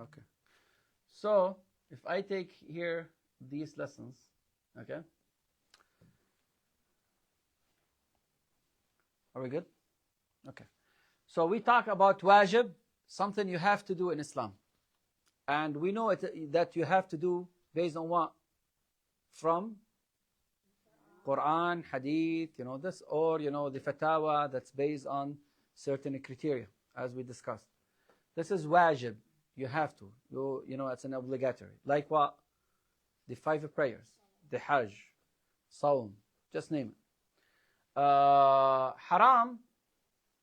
Okay. So if I take here these lessons, okay? Are we good? Okay. So we talk about wajib, something you have to do in Islam. And we know that you have to do based on what? From Quran, Hadith, this, or, the fatwa that's based on certain criteria, as we discussed. This is wajib. You have to. It's an obligatory. Like what? The 5 prayers, the Hajj, Sawm, just name it. Haram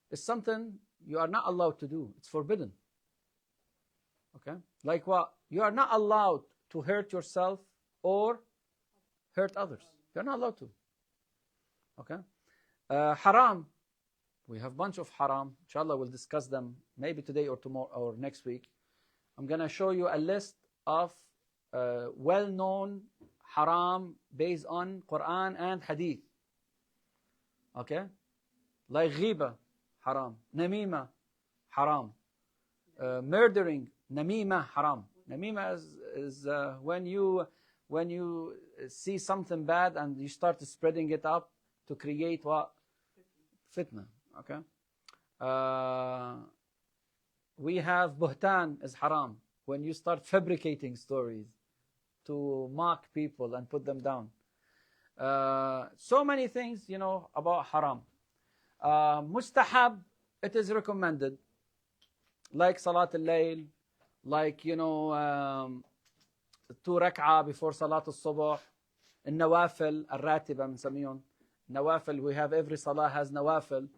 is something you are not allowed to do. It's forbidden. Okay? Like what? You are not allowed to hurt yourself or hurt others. You're not allowed to. Okay? Haram. We have a bunch of haram. Inshallah, we'll discuss them maybe today or tomorrow or next week. I'm going to show you a list of well-known haram based on Quran and Hadith. Okay? Like ghiba, haram. Namima, haram. Murdering, namima, haram. Namima is when you see something bad and you start spreading it up to create what? Fitna. Okay? We have buhtan is haram. When you start fabricating stories to mock people and put them down. So many things, about haram. Mustahab, it is recommended. Like Salat al-Layl, like, 2 rak'ah before Salat al-Subh, al-Nawafil, al-Ratiba, بنسميهم. Nawafil, we have every Salah has Nawafil.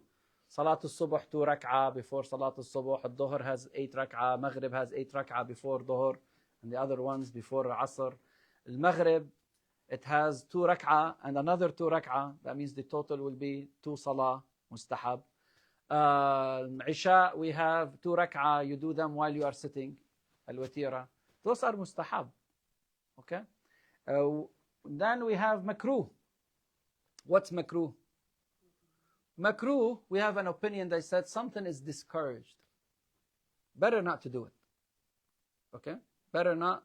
Salat al-Subh, 2 rak'ah before Salat al-Subh. Al-Dhuhr has 8 rak'ah. Maghrib has 8 rak'ah before Dhuhr. And the other ones before Asr. Al-Maghrib, it has 2 rak'ah and another 2 rak'ah. That means the total will be 2 Salah, mustahab. Isha, we have 2 rak'ah. You do them while you are sitting. Al-Watira. Those are mustahab. Okay? Then we have makruh. What's makruh? Makruh, we have an opinion that said something is discouraged. Better not to do it. Okay? Better not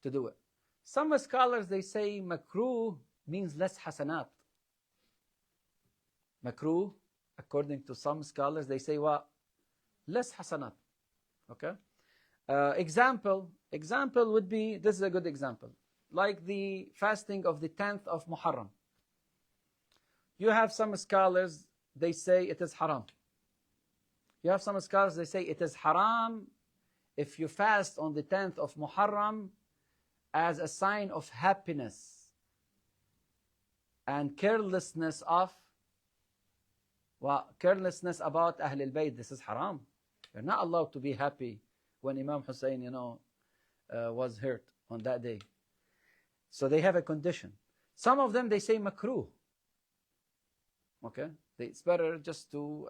to do it. Some scholars, they say makruh means less hasanat. Makruh, according to some scholars, they say what? Less hasanat. Okay? Example would be, this is a good example. Like the fasting of the 10th of Muharram. You have some scholars, they say it is haram. You have some scholars, they say it is haram if you fast on the 10th of Muharram as a sign of happiness and carelessness about Ahl al-Bayt. This is haram. You're not allowed to be happy when Imam Hussein, was hurt on that day. So they have a condition. Some of them, they say makruh. Okay? It's better just to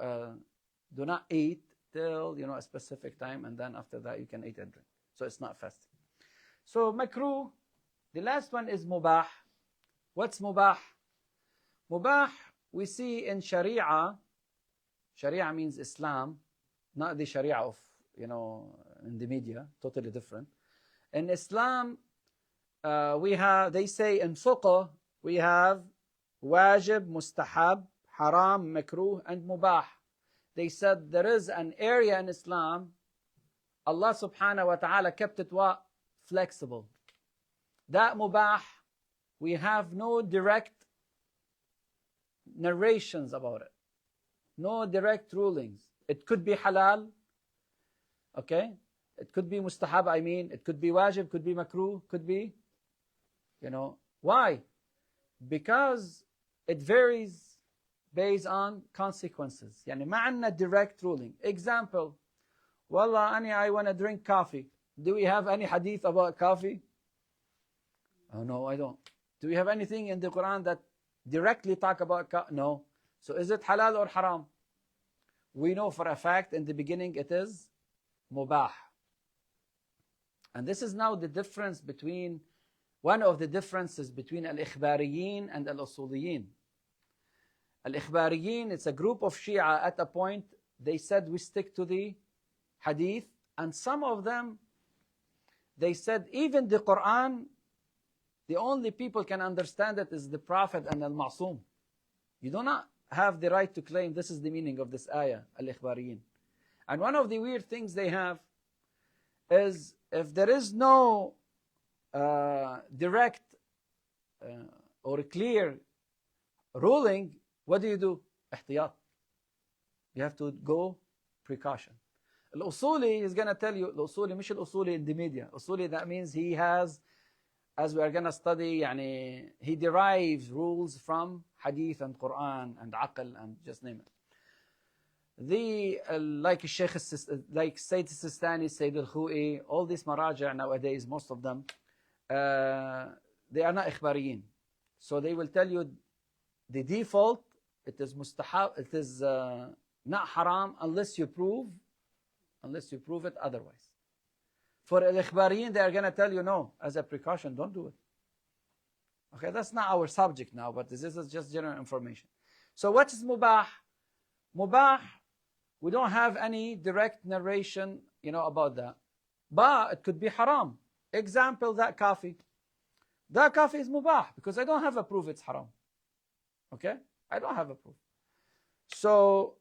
do not eat till, a specific time, and then after that you can eat and drink. So it's not fasting. So makruh, the last one is mubah. What's mubah? Mubah, we see in Sharia. Sharia means Islam, not the Sharia of, in the media, totally different. In Islam, they say in fiqh, we have wajib, mustahab, haram, makruh, and mubah. They said there is an area in Islam, Allah subhanahu wa ta'ala kept it what? Flexible. That mubah, we have no direct narrations about it. No direct rulings. It could be halal, okay? It could be mustahab, it could be wajib, could be makruh, could be, Why? Because it varies based on consequences. ما عندنا direct ruling. Example, Wallah, I want to drink coffee. Do we have any hadith about coffee? Oh no, I don't. Do we have anything in the Quran that directly talk about coffee? No. So is it halal or haram? We know for a fact in the beginning it is mubah. And this is now the difference between, one of the differences between al-ikhbariyin and al-usuliyin. Al-ikhbariyin, it's a group of Shia at a point, they said we stick to the hadith, and some of them, they said even the Quran, the only people can understand it is the Prophet and Al-Ma'soom. You do not have the right to claim this is the meaning of this ayah, Al-Ikhbariyin. And one of the weird things they have is if there is no direct or clear ruling, what do? Ihtiyat. You have to go precaution. Al-Usuli is going to tell you, Al-Usuli, مش Al-Usuli in the media. Usuli, that means he has, as we are going to study, يعني, he derives rules from Hadith and Quran and Aql and just name it. The, like Sheikh, like Sayyid Sistani, Sayyid Al-Khou'i, all these maraja nowadays, most of them, they are not ikhbariyin. So they will tell you the default, it is mustahab, it is not haram unless you prove it otherwise. For al-ikhbariyin, they are going to tell you no, as a precaution, don't do it. Okay, that's not our subject now, but this is just general information. So what is mubah? Mubah, we don't have any direct narration, about that. But it could be haram. Example, that coffee. That coffee is mubah because I don't have a proof it's haram. Okay? I don't have a proof. So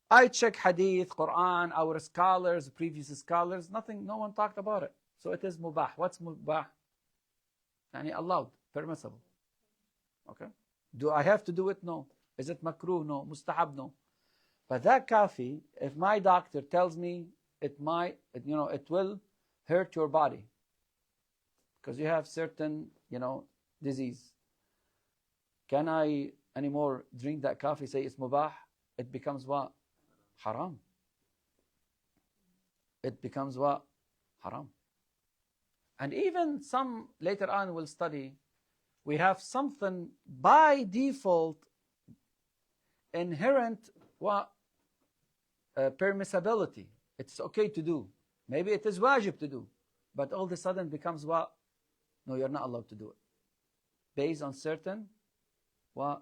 I check Hadith, Quran, our scholars, previous scholars, no one talked about it. So it is mubah. What's mubah? Yani allowed, permissible. Okay? Do I have to do it? No. Is it makruh? No. Mustahab? No. But that coffee, if my doctor tells me it will hurt your body because you have certain, disease. Can I anymore drink that coffee, say it's mubah? It becomes what? Haram. It becomes what? Haram. And even some, later on we'll study, we have something by default inherent what? Permissibility. It's okay to do. Maybe it is wajib to do. But all of a sudden becomes what? No, you're not allowed to do it. Based on certain what?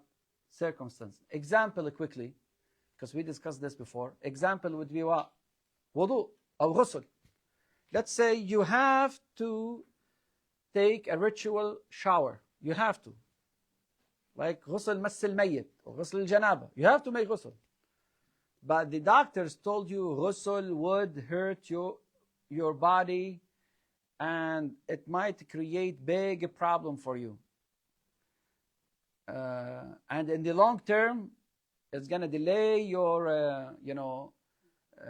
Circumstances. Example quickly, because we discussed this before. Example would be what? Wudu or ghusl. Let's say you have to take a ritual shower. You have to. Like ghusl mass al-mayyit or ghusl al-janaba. You have to make ghusl. But the doctors told you ghusl would hurt your body and it might create big problem for you. And in the long term, it's going to delay your,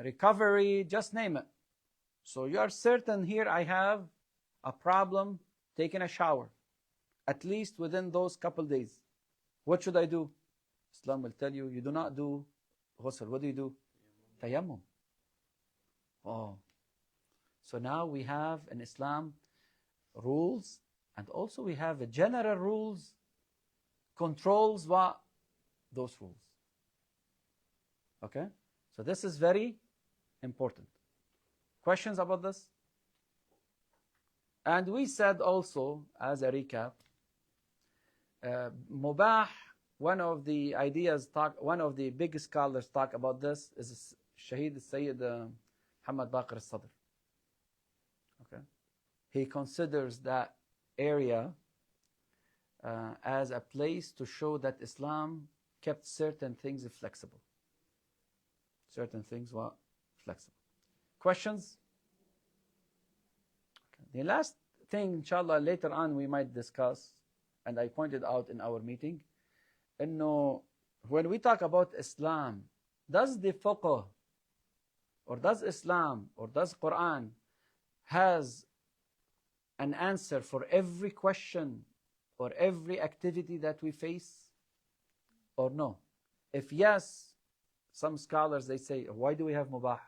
recovery, just name it. So you are certain here I have a problem taking a shower, at least within those couple days. What should I do? Islam will tell you, you do not do ghusl. What do? Tayammum. Oh. So now we have in Islam rules, and also we have a general rules controls what? Those rules. Okay? So this is very important. Questions about this? And we said also, as a recap, mubah, one of the ideas, one of the big scholars talk about this is Shaheed Sayyid Muhammad Baqir al-Sadr. Okay? He considers that area as a place to show that Islam kept certain things flexible. Certain things were flexible. Questions? Okay. The last thing, inshallah, later on we might discuss, and I pointed out in our meeting, when we talk about Islam, does the fiqh, or does Islam, or does Quran has an answer for every question or every activity that we face, or no? If yes, some scholars, they say, why do we have mubah?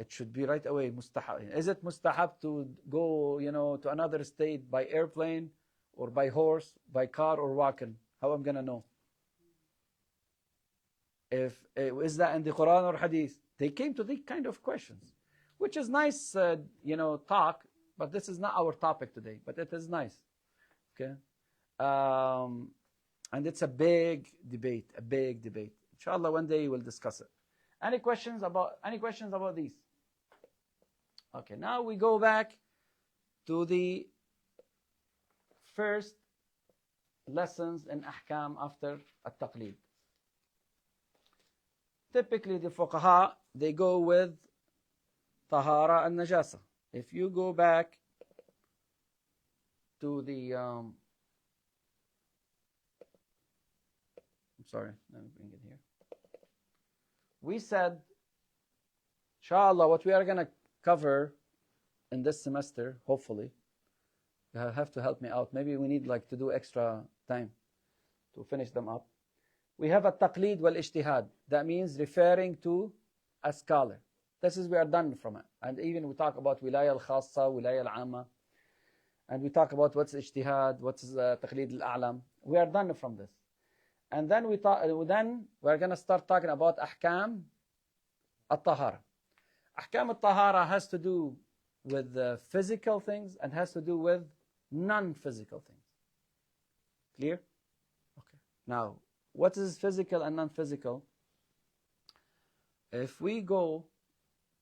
It should be right away mustahab. Is it mustahab to go, to another state by airplane or by horse, by car or walking? How I'm going to know? Is that in the Quran or Hadith? They came to these kind of questions, which is nice, talk, but this is not our topic today, but it is nice. Okay? And it's a big debate, Inshallah, one day we'll discuss it. Any questions about these? Okay, now we go back to the first lessons in ahkam after at-taqlid. Typically the fuqaha, they go with tahara and najasa. If you go back to the I'm sorry, let me bring it here. We said, inshallah, what we are going to cover in this semester, hopefully, you have to help me out. Maybe we need like to do extra time to finish them up. We have a taqlid wal ijtihad. That means referring to a scholar. This is we are done from it. And even we talk about wilaya al-khassa, wilaya al-amma. And we talk about what's ijtihad, what's taqlid al-a'lam. We are done from this. And then we're going to start talking about ahkam al-tahara. Ahkam al-tahara has to do with physical things and has to do with non-physical things. Clear? Okay. Now, what is physical and non-physical? If we go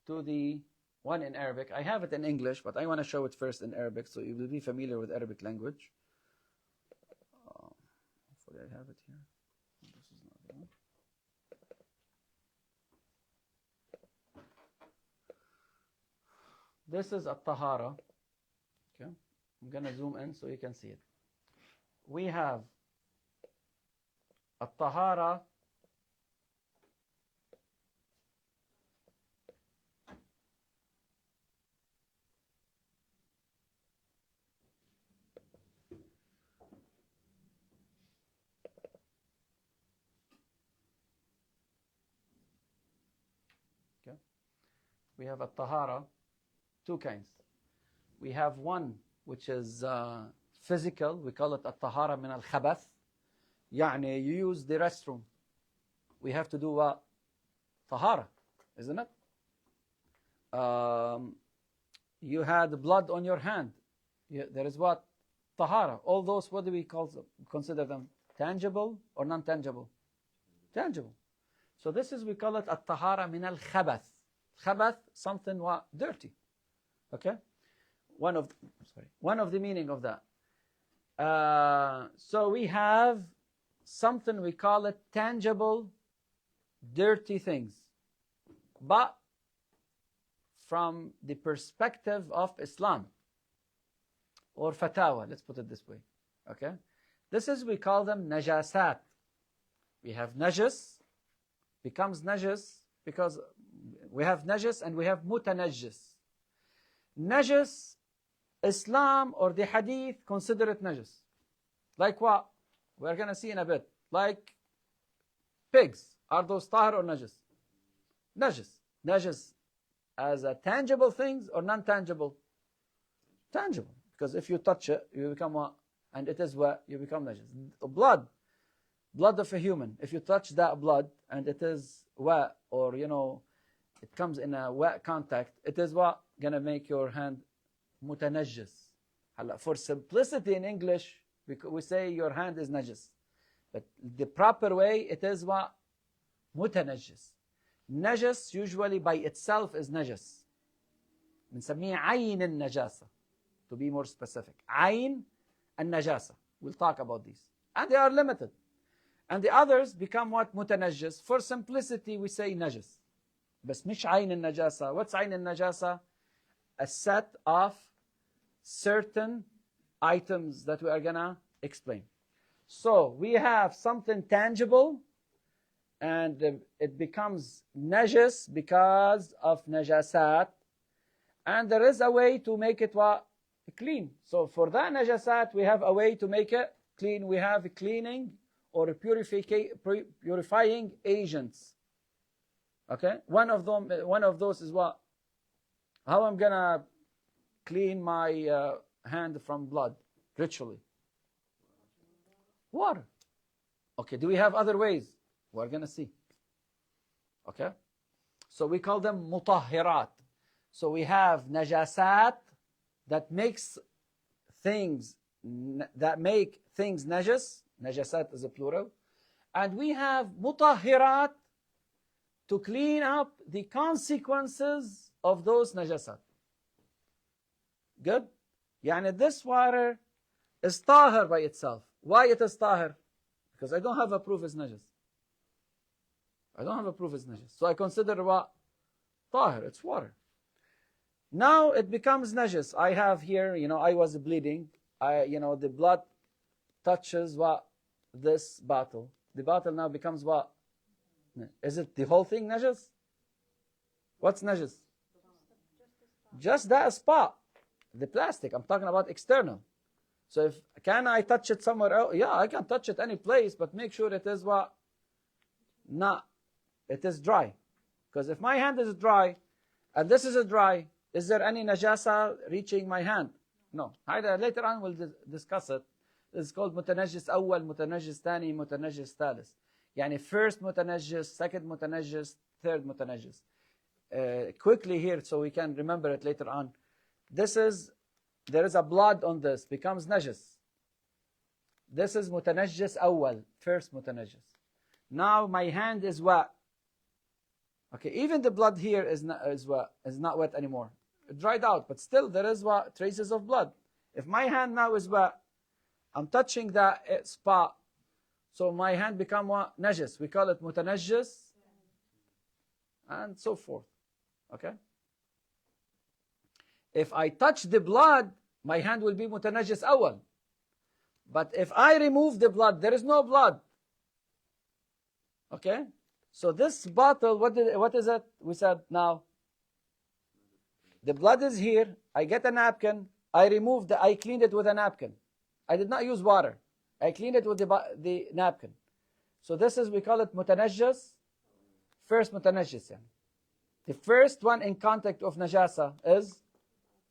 to the one in Arabic, I have it in English, but I want to show it first in Arabic so you will be familiar with Arabic language. Hopefully I have it here. This is not the one. This is at-tahara. Okay. I'm going to zoom in so you can see it. We have at-tahara we have at-tahara, two kinds. We have one which is physical. We call it at-tahara min al-khabath. يعني you use the restroom. We have to do what? Tahara, isn't it? You had blood on your hand. There is what? Tahara. All those, what do we consider them? Tangible or non-tangible? Tangible. So this is, we call it at-tahara min al-khabath. Khabath, something what? Dirty. Okay? One of the meaning of that. So we have something, we call it tangible, dirty things. But from the perspective of Islam, or fatawa, let's put it this way. Okay? This is, we call them najasat. We have najas, becomes najas, because we have najas and we have mutanajjis. Najas, Islam or the Hadith consider it najas. Like what? We're going to see in a bit. Like pigs. Are those tahar or najas? Najas. Najas as a tangible things or non-tangible? Tangible. Because if you touch it, you become what? And it is what? You become najas. Blood. Blood of a human. If you touch that blood and it is wet, or it comes in a wet contact, it is what? Going to make your hand mutanajjis. For simplicity in English, we say your hand is najis. But the proper way, it is what? Mutanajjis. Najis usually by itself is najis. بنسميه عين النجاسة. To be more specific. عين النجاسة. We'll talk about these. And they are limited. And the others become what? Mutanajjis. For simplicity, we say najis. بس مش عين النجاسة. What's عين النجاسة? A set of certain items that we are gonna explain. So we have something tangible, and it becomes najis because of najasat, and there is a way to make it what? Clean. So for that najasat, we have a way to make it clean. We have cleaning or purifying agents. Okay, one of those is what? How I'm gonna clean my hand from blood ritually? Water. Okay, do we have other ways? We're gonna see. Okay, so we call them mutahhirat. So we have najasat that makes things najas. Najasat is a plural, and we have mutahhirat to clean up the consequences of those najasat. Good? يعني this water is طاهر by itself. Why it is طاهر? Because I don't have a proof it's najas. I don't have a proof it's najas. So I consider what? طاهر, it's water. Now it becomes najas. I have here, I was bleeding. The blood touches what? This bottle. The bottle now becomes what? Is it the whole thing najas? What's najas? Just that spot. The plastic. I'm talking about external. So can I touch it somewhere else? Yeah, I can touch it any place, but make sure it is what? It is dry. Because if my hand is dry, and this is dry, is there any najasa reaching my hand? No. Later on we'll discuss it. It's called متنجس أول, متنجس ثاني, متنجس ثالث. يعني first متنجس, second متنجس, third متنجس. Quickly here so we can remember it later on. There is a blood on this, becomes najas. This is متنجس أول, first متنجس. Now my hand is wet. Okay, even the blood here is not wet anymore. It dried out, but still there is what? Traces of blood. If my hand now is wet, I'm touching that spot, so my hand become what? Najas. We call it mutanajjis, and so forth. Okay? If I touch the blood, my hand will be mutanajjis awal. But if I remove the blood, there is no blood. Okay? So this bottle, what is it? We said now, the blood is here. I get a napkin. I cleaned it with a napkin. I did not use water. I cleaned it with the napkin. So we call it mutanajjas. First mutanajjas. The first one in contact of najasa is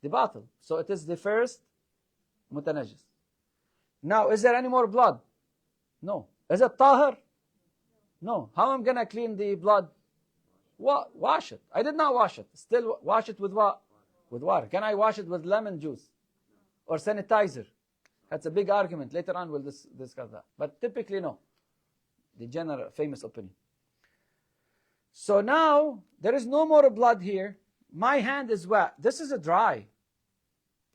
the bottle. So it is the first mutanajjas. Now, is there any more blood? No. Is it tahir? No. How am I going to clean the blood? Wash it. I did not wash it. Still wash it with what? With water. Can I wash it with lemon juice? Or sanitizer? That's a big argument. Later on we'll discuss that. But typically no. The general famous opinion. So now, there is no more blood here. My hand is wet. This is a dry.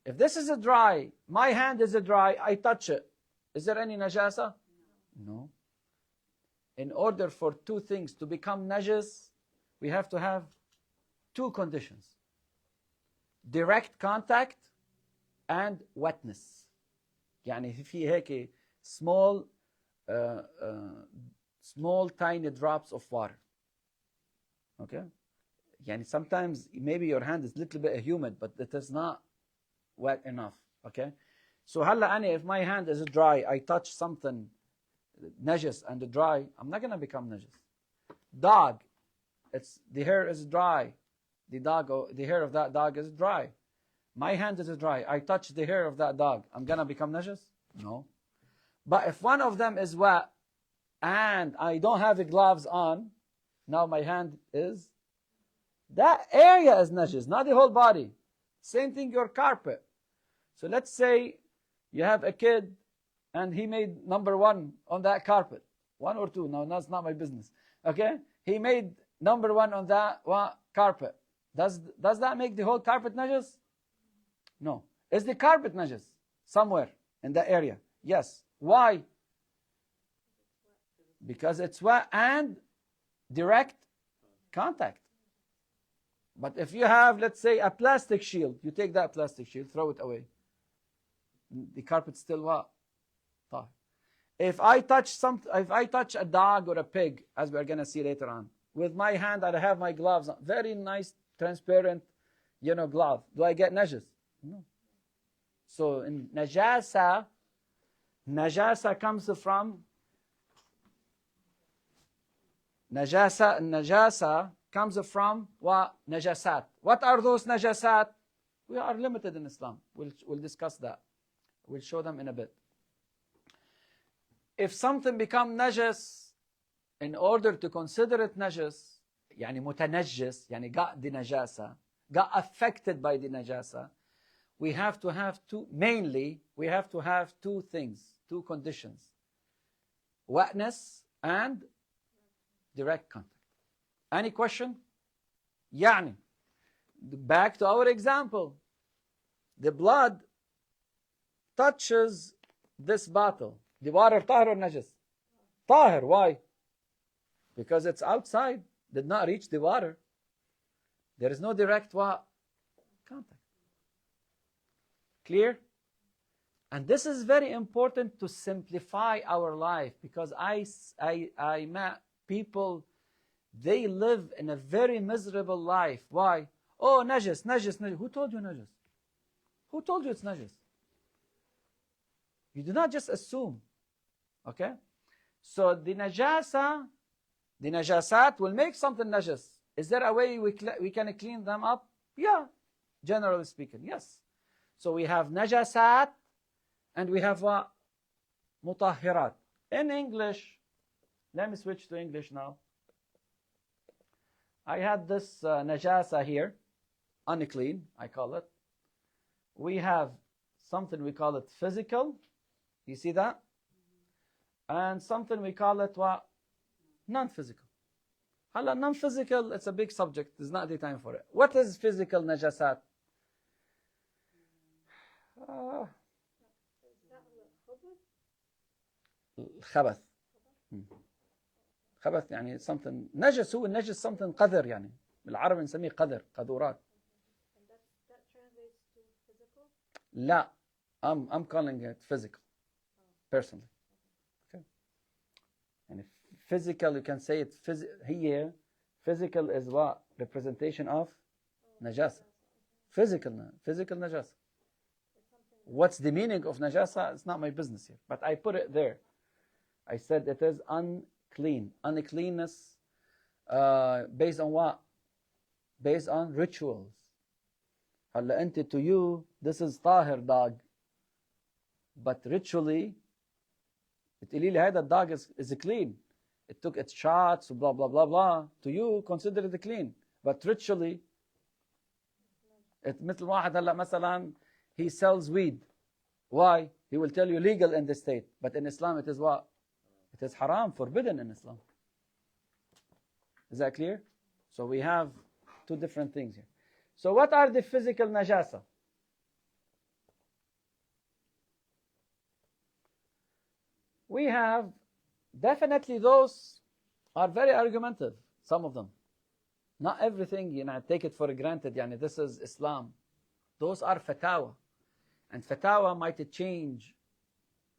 If this is a dry, my hand is a dry, I touch it. Is there any najasa? No. In order for two things to become najas, we have to have two conditions. Direct contact and wetness. يعني في هيك small tiny drops of water. Okay? يعني sometimes maybe your hand is a little bit humid, but it is not wet enough. Okay? So هلا أنا, if my hand is dry, I touch something najas and dry, I'm not going to become najas. Dog, the hair is dry. The hair of that dog is dry. My hand is dry. I touch the hair of that dog. I'm going to become najas? No. But if one of them is wet and I don't have the gloves on, now my hand is, that area is najas, not the whole body. Same thing your carpet. So let's say you have a kid and he made number 1 on that carpet. 1 or 2, no, that's not my business. Okay? He made number 1 on that carpet. Does that make the whole carpet najas? No. Is the carpet najas somewhere in that area? Yes. Why? Because it's wet and direct contact. But if you have, let's say, a plastic shield, you take that plastic shield, throw it away. The carpet's still what? If I touch a dog or a pig, as we're going to see later on, with my hand and I have my gloves on, very nice, transparent, glove, do I get najas? No. So in najasa comes from najasa comes from what? Najasat. What are those najasat? We are limited in Islam. We'll discuss that. We'll show them in a bit. If something becomes najas, in order to consider it najas, يعني متنجس, يعني got the najasa, got affected by the najasa, we have to have two things, two conditions. Wetness and direct contact. Any question? يعني, back to our example. the blood touches this bottle. The water طاهر or najas? طاهر. Why? Because it's outside, did not reach the water. There is no direct contact. Clear? And this is very important to simplify our life, because I met people, they live in a very miserable life. Why? Oh, najas, najas, najas. Who told you najas? Who told you it's najas? You do not just assume. Okay? So the najasat will make something najas. Is there a way we can clean them up? Yeah, generally speaking, yes. So we have najasat and we have mutahhirat. In English, let me switch to English now. I had this najasa here, unclean, I call it. We have something we call it physical. You see that? And something we call it non-physical. Non-physical, it's a big subject. There's not the time for it. What is physical najasat? خبث. خبث يعني something نجس. هو النجس something قذر يعني. بالعربي نسميه قذر، قذورات. That translates to physical? لا, I'm calling it physical, personally. Okay. And physical, you can say it here. Physical is what? Representation of najasa. Physical najasa. What's the meaning of najasa? It's not my business here, but I put it there. I said it is unclean. Uncleanness based on what? Based on rituals. هلا أنت to you, this is طاهر dog. But ritually, بتقولي لي هذا dog is clean. It took its shots, blah, blah, blah, blah. To you, consider it clean. But ritually, مثل واحد هلا مثلا, he sells weed. Why? He will tell you legal in the state. But in Islam, it is what? It is haram, forbidden in Islam. Is that clear? So we have two different things here. So what are the physical najasa? We have definitely those are very argumentative, some of them. Not everything, take it for granted, this is Islam. Those are fatawa. And fatawa might change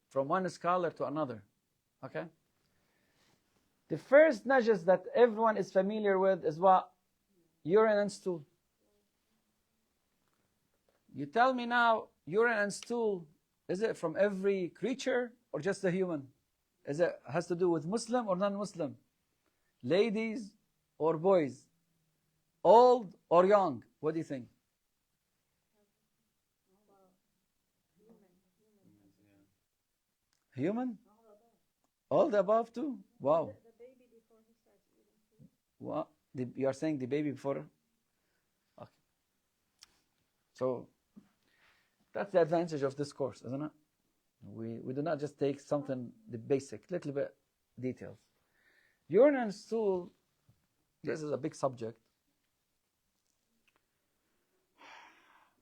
from one scholar to another. Okay? The first najas that everyone is familiar with is what? Urine and stool. You tell me now, urine and stool, is it from every creature or just a human? Has to do with Muslim or non-Muslim? Ladies or boys? Old or young? What do you think? Human? All the above too? Wow. The baby before he starts eating food. What? You are saying the baby before? Okay. So, that's the advantage of this course, isn't it? We do not just take something, the basic, little bit details. Urine and stool, this is a big subject.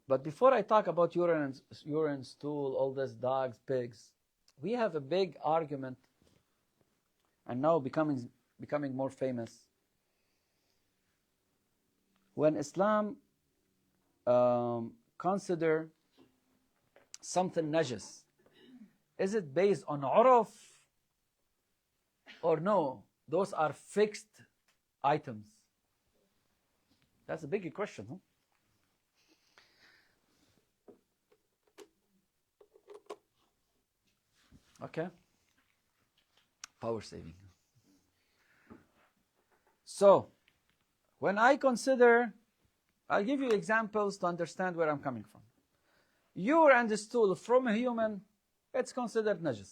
But before I talk about urine, stool, all this dogs, pigs, we have a big argument, and now becoming more famous. When Islam consider something najas, is it based on uruf or no? Those are fixed items. That's a big question, huh? Okay. Power saving. So, when I consider, I'll give you examples to understand where I'm coming from. Urine and the stool from a human, it's considered najas.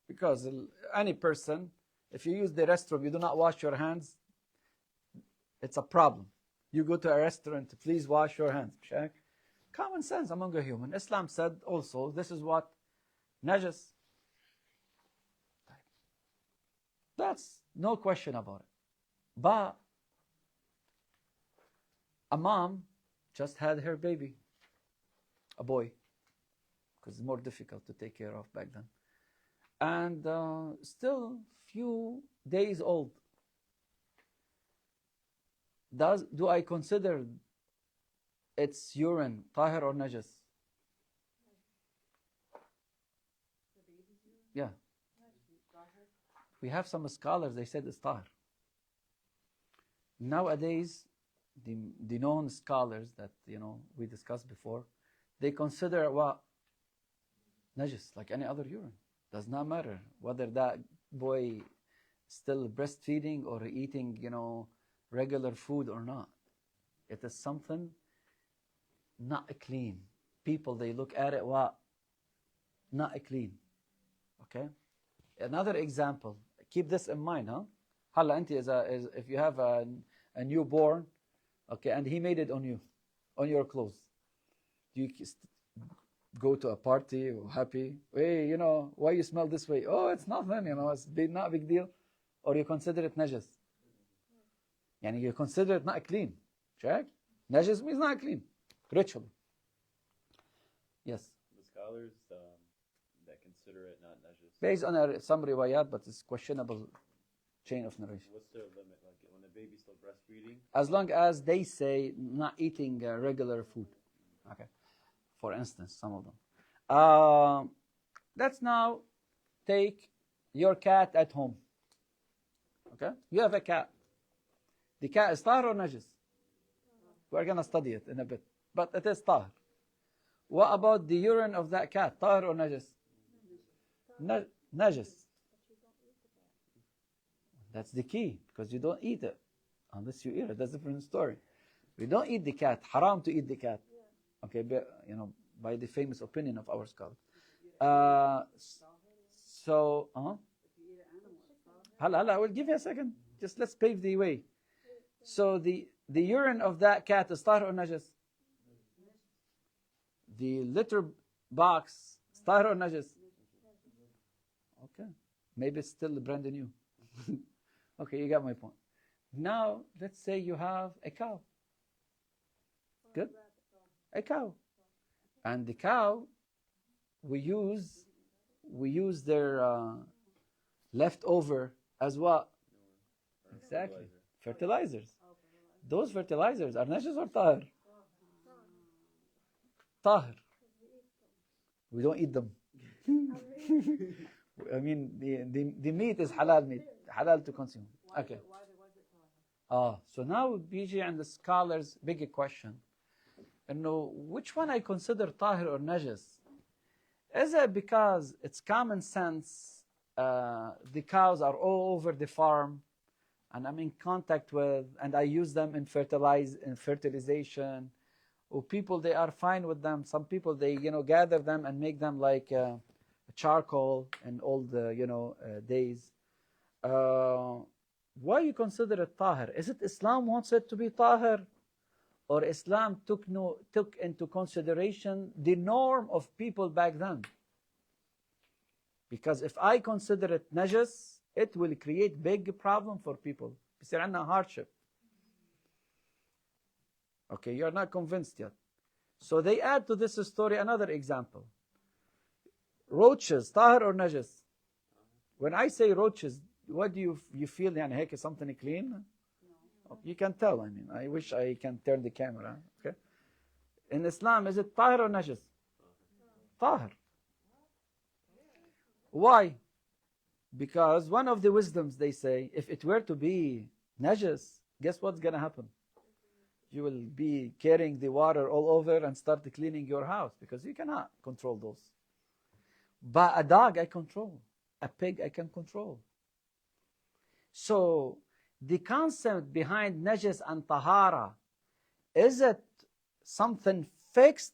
Because any person, if you use the restroom, you do not wash your hands, it's a problem. You go to a restaurant, please wash your hands. Check. Common sense among a human. Islam said also, this is what? Najas. That's no question about it. But a mom just had her baby. a boy, because it's more difficult to take care of back then. And still few days old. Do I consider its urine tahir or najas? Yeah. We have some scholars, they said it's tahir. Nowadays, the known scholars that we discussed before, they consider what? Najis, like any other urine. Does not matter whether that boy still breastfeeding or eating, regular food or not. It is something not clean. People, they look at it, what? Not clean. Okay? Another example. Keep this in mind, huh? Hala, if you have a newborn, okay, and he made it on you, on your clothes, do you go to a party or happy? Hey, why you smell this way? Oh, it's nothing, it's not a big deal. Or you consider it najas. Yani you consider it not clean. Check? Najas means not clean. Ritual. Yes? The scholars that consider it not najas. Based on some riwayat, but it's questionable chain of narration. What's their limit? Like when the baby's still breastfeeding? As long as they say not eating regular food. Okay. For instance, some of them. Let's now take your cat at home. Okay? You have a cat. The cat is tahir or najis? We're going to study it in a bit. But it is tahir. What about the urine of that cat? Tahir or najis? Najis. That's the key, because you don't eat it. Unless you eat it. That's a different story. We don't eat the cat. Haram to eat the cat. Okay, by the famous opinion of our scholars. I will give you a second. Just let's pave the way. So the urine of that cat is tahir or najis? The litter box is tahir or najis? Okay, maybe it's still brand new. Okay, you got my point. Now let's say you have a cow. Good? A cow. And the cow, we use their leftover as what? Exactly. Fertilizers. Those fertilizers are najis or tahir? Tahir. We don't eat them. I mean, the meat is halal meat, halal to consume. Okay. So now BJ and the scholars, big question. Which one I consider tahir or najis? Is it because it's common sense, the cows are all over the farm, and I'm in contact with, and I use them in fertilization, or people, they are fine with them. Some people, they gather them and make them like charcoal in all the days. Why you consider it tahir? Is it Islam wants it to be tahir, or Islam took into consideration the norm of people back then? Because if I consider it najis, it will create big problem for people. بيصير عندنا hardship. Okay, you're not convinced yet. So they add to this story another example. Roaches, tahir or najis? When I say roaches, what do you feel? يعني هيك something clean? No. You can tell. I mean, I wish I can turn the camera. Okay. In Islam, is it tahir or najis? Tahir. Why? Because one of the wisdoms, they say, if it were to be najis, guess what's going to happen? You will be carrying the water all over and start cleaning your house, because you cannot control those. But a dog I control. A pig I can control. So the concept behind najis and tahara, is it something fixed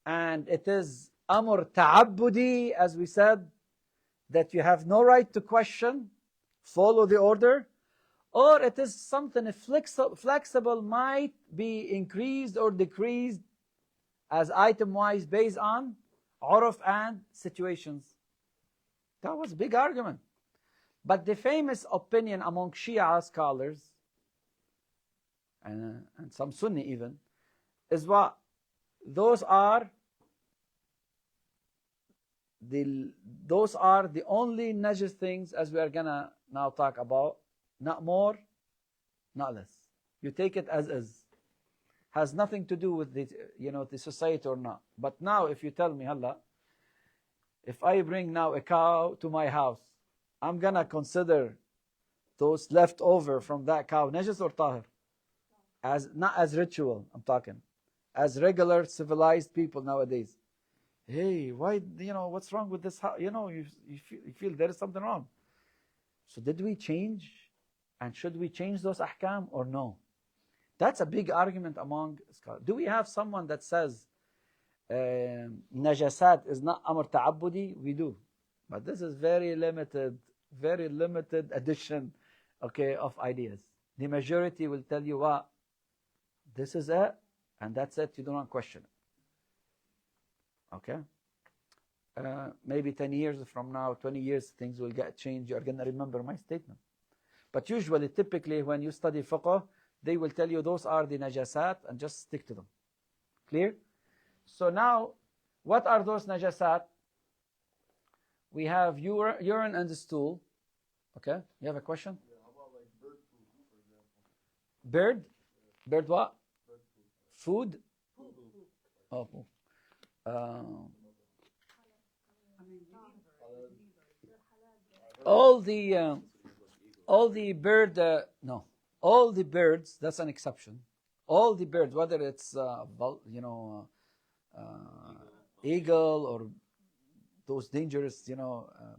and it is amr ta'abbudi, as we said, that you have no right to question, follow the order? Or it is something flexible, might be increased or decreased as item-wise based on urf and situations? That was a big argument. But the famous opinion among Shia scholars, and some Sunni even, is what? Those are those are the only najis things as we are gonna now talk about. Not more, not less. You take it as is. Has nothing to do with the, the society or not. But now if you tell me, Halla, if I bring now a cow to my house, I'm gonna consider those left over from that cow najis or tahir? As not as ritual, I'm talking. As regular civilized people nowadays. Hey, why, what's wrong with this house? You feel there is something wrong. So did we change? And should we change those ahkam or no? That's a big argument among scholars. Do we have someone that says najasat is not amr ta'abbudi? We do. But this is very limited addition, of ideas. The majority will tell you what? This is it, and that's it. You do not question it. Okay? Maybe 10 years from now, 20 years, things will get changed. You are going to remember my statement. But usually, typically, when you study fiqh, they will tell you those are the najasat and just stick to them. Clear? So now, what are those najasat? We have urine and the stool. Okay? You have a question? Yeah, how about like bird food, for example? Bird? Bird what? Bird food. Food? Oh, poop. All the bird, no. All the birds, that's an exception. All the birds, whether it's, eagle or those dangerous,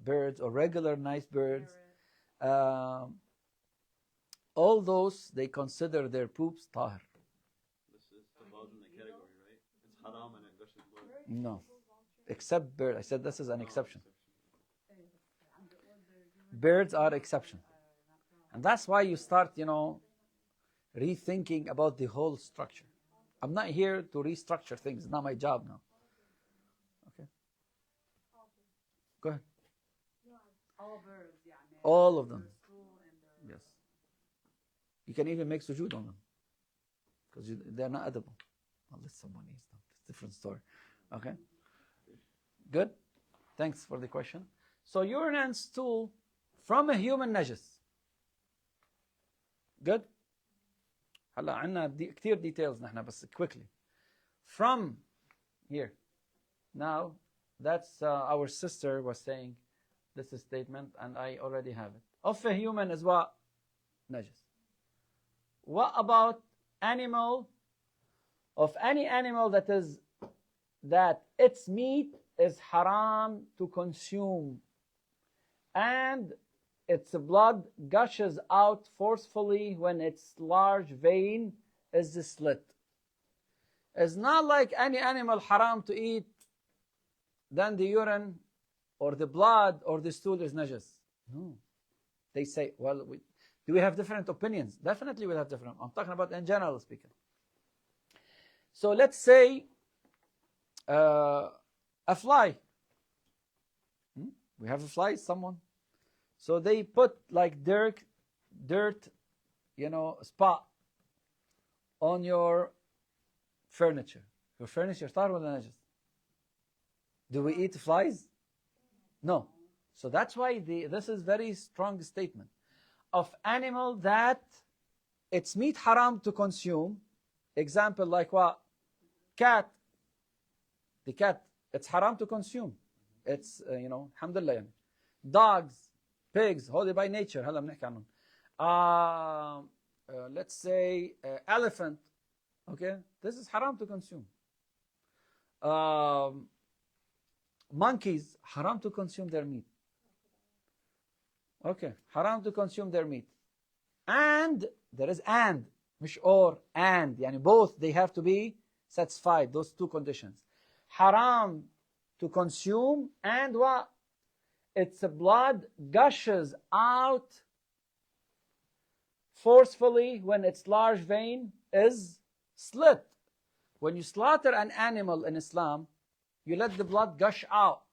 birds or regular nice birds, all those, they consider their poops tahir. This falls in the category, right? It's haram and it gushes blood. No. Except bird. I said this is an exception. Birds are exception. And that's why you start, rethinking about the whole structure. I'm not here to restructure things. It's not my job now. Okay. Go ahead. All birds, yeah. All of them. Yes. You can even make sujood on them. Because they're not edible. Unless someone eats them. It's a different story. Okay. Good. Thanks for the question. So urine and stool from a human najis. Good. هلا عنا كثير details نحن بس quickly. From here. Now, that's our sister was saying this is statement and I already have it. Of a human is what? Najis. What about animal? Of any animal that its meat is haram to consume and its blood gushes out forcefully when its large vein is slit. It's not like any animal haram to eat, then the urine or the blood or the stool is najis. No. They say, well, do we have different opinions? Definitely we have different. I'm talking about in general speaking. So let's say a fly. We have a fly, someone. So they put like dirt, spot on your furniture. Your furniture طاهر ولا najis? Do we eat flies? No. So that's why this is very strong statement. Of animal that its meat haram to consume. Example like what? Cat. The cat, it's haram to consume. It's, alhamdulillah. Dogs, pigs, holy by nature. هلا بنحكي عنهم. Let's say elephant. Okay, this is haram to consume. Monkeys, haram to consume their meat. Okay, haram to consume their meat. And there is and, مش or, and. Yani both, they have to be satisfied, those two conditions. Haram to consume and what? Its blood gushes out forcefully when its large vein is slit. When you slaughter an animal in Islam, you let the blood gush out.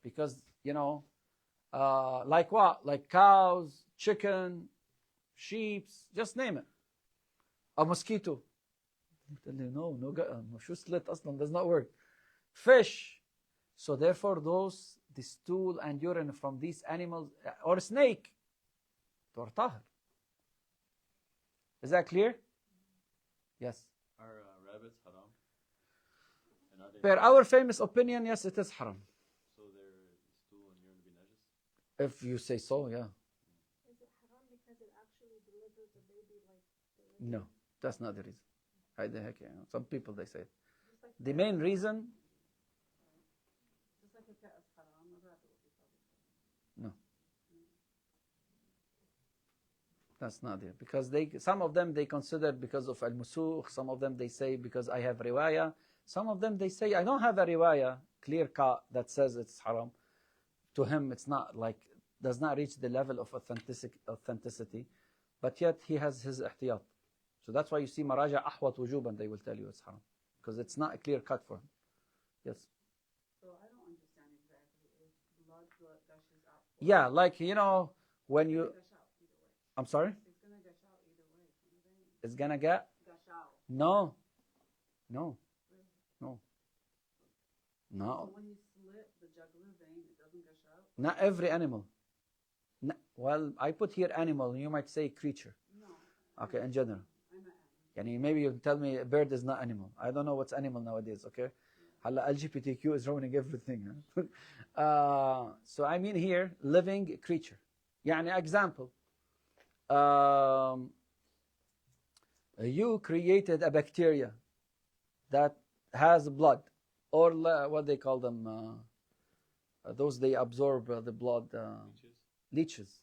Because, like what? Like cows, chicken, sheep, just name it. A mosquito. No, slit aslan does not work. Fish. So therefore, the stool and urine from these animals, or snake, they're tahir. Is that clear? Yes. Are rabbits haram? And are they Per our famous opinion, yes, it is haram. So their stool and urine be najis? If you say so, yeah. Is it haram because it actually delivers a baby like No, that's not the reason. How the heck, you know, some people, they say it. Just like The main reason, just like a cat is haram, a rabbit would be probably haram. no. That's not it. Because some of them they consider because of al-musukh, some of them they say because I have riwayah, some of them they say I don't have a riwayah, clear cut, that says it's haram. To him it's not like, does not reach the level of authenticity, but yet he has his ihtiyat. So that's why you see maraja ahwat wujuban, they will tell you it's haram. Because it's not a clear cut for him. Yes. So I don't understand exactly if blood gushes out. Yeah, like, you know, when you, Gush out either way. I'm sorry? It's gonna gush out either way. You know what I mean? It's gonna get, Gush out. no, Really? no. So when you slit the jugular vein, it doesn't gush out? Not every animal. Well, I put here animal, you might say creature. No. Okay, in general. I'm an animal. Yani maybe you tell me a bird is not animal. I don't know what's animal nowadays, okay? Hala LGBTQ is ruining everything. Huh? So I mean here, living creature. Yani example. You created a bacteria that has blood, or what they call them, those they absorb the blood, leeches.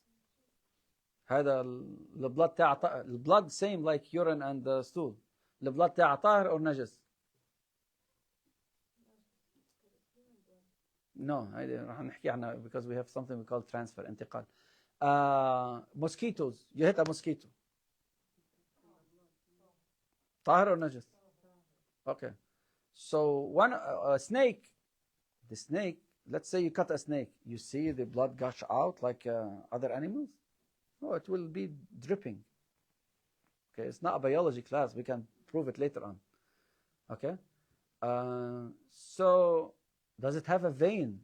هذا البلد تاع البلد same like urine and stool. البلد تاع طاهر or نجس? No, راح نحكي عنها because we have something we call transfer, انتقال. Mosquitoes, you hit a mosquito. طاهر or نجس? Okay. So one snake, the snake, let's say you cut a snake, you see the blood gush out like other animals? No, it will be dripping. Okay, it's not a biology class. We can prove it later on. Okay? So, does it have a vein?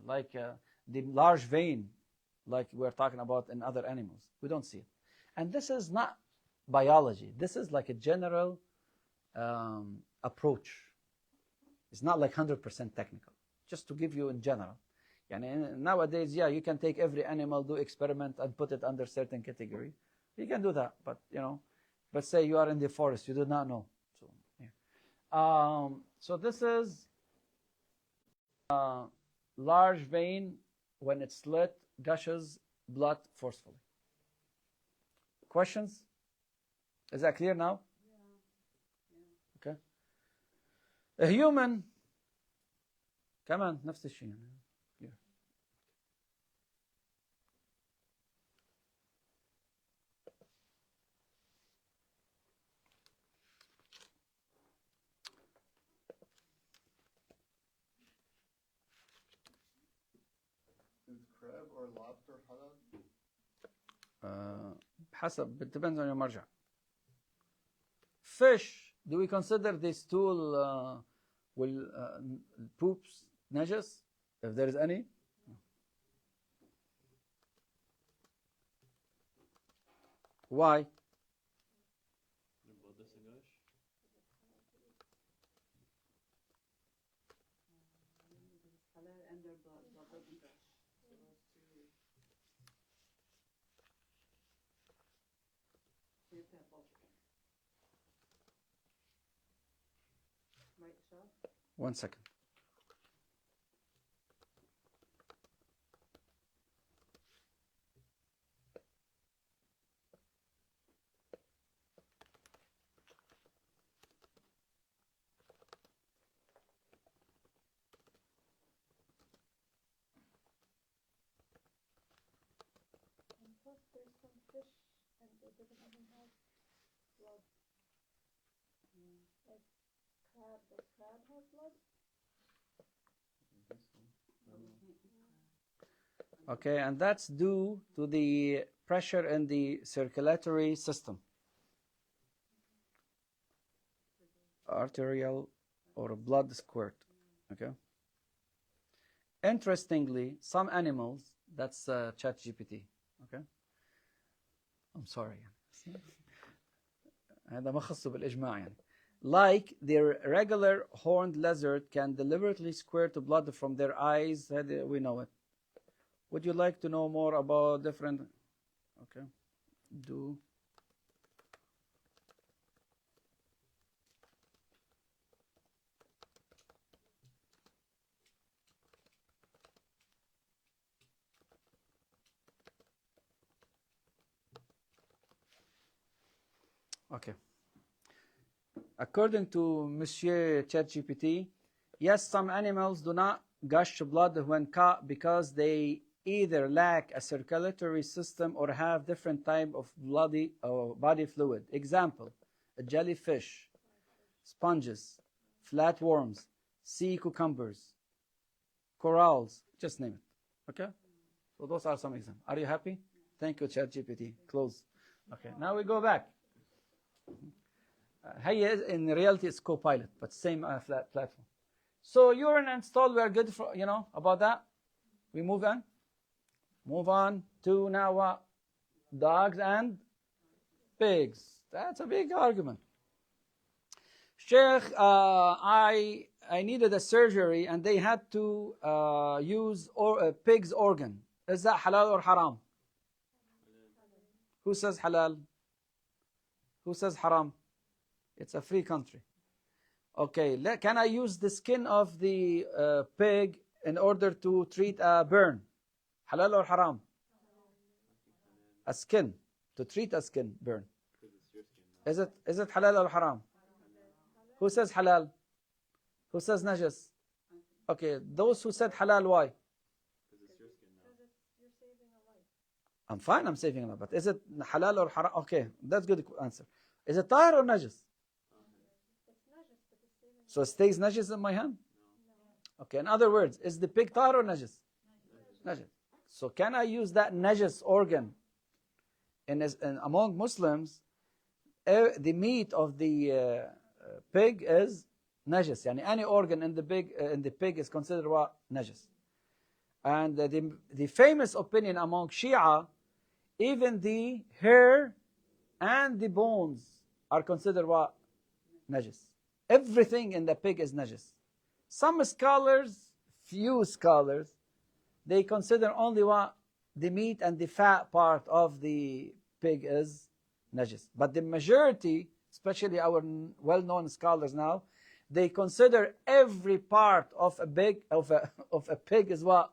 Like the large vein, like we're talking about in other animals? We don't see it. And this is not biology. This is like a general approach. It's not like 100% technical. Just to give you in general. Yani nowadays, yeah, you can take every animal, do experiment, and put it under certain category. You can do that, but you know, let's say you are in the forest, you do not know. So, yeah. So this is large vein, when it's slit, gushes blood forcefully. Questions? Is that clear now? Yeah. Okay. A human, كمان نفس الشيء يعني. Is crab or lobster halal? حسب, it depends on your marja. Fish, do we consider the stool will poops najas, if there is any? Why? Halal and their blood doesn't gush. So those two. So you have to have both. Right, Shah? 1 second. And plus, there's some fish, and it doesn't even have blood. Like crab, does crab have blood? Okay, and that's due to the pressure in the circulatory system. Arterial or blood squirt. Okay? interestingly, some animals, that's ChatGPT, okay? I'm sorry. هذا ما خصه بالإجماع يعني. Like the regular horned lizard can deliberately squirt blood from their eyes. We know it. Would you like to know more about different? Okay. Do. Okay. According to Monsieur ChatGPT, yes, some animals do not gush blood when caught because they either lack a circulatory system or have different type of body fluid. Example, a jellyfish, sponges, flatworms, sea cucumbers, corals, just name it. Okay? So those are some examples. Are you happy? Thank you, ChatGPT. Close. Okay, now we go back. In reality, it's Copilot, but same platform. So urine and stool, we are good for, about that. We move on. Move on to now what? Dogs and pigs. That's a big argument. Sheikh, I needed a surgery and they had to use a pig's organ. Is that halal or haram? Who says halal? Who says haram? It's a free country. Okay, can I use the skin of the pig in order to treat a burn? Halal or haram? A skin, to treat a skin burn. Is it halal or haram? Who says halal? Who says najas? Okay, those who said halal, why? I'm fine, I'm saving a life. But is it halal or haram? Okay, that's good answer. Is it tahir or najas? So it stays najas in my hand? Okay, in other words, is the pig tahir or najas? Najas. So can I use that najas organ among Muslims? The meat of the pig is najas. Yani any organ in the pig is considered what? Najas. And the famous opinion among Shia, even the hair and the bones are considered what? Najas. Everything in the pig is najas. Some scholars, few scholars, they consider only what? The meat and the fat part of the pig is najas. But the majority, especially our well-known scholars now, they consider every part of a pig is what?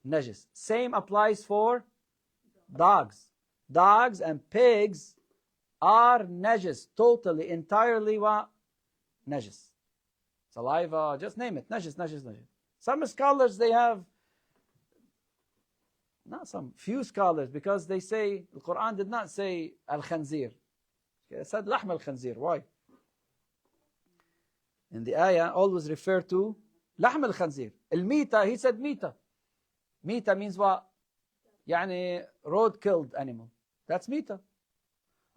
Najas. Same applies for dogs. Dogs and pigs are najas, totally, entirely what? Najas. Saliva, just name it, najas, najas, najas. Some scholars, they have, not some, few scholars, because they say, the Quran did not say al-khanzir. It said lahm al-khanzir. Why? In the ayah, always refer to lahm al-khanzir. Al-mita, he said mita. Mita means what? Yani road-killed animal. That's mita.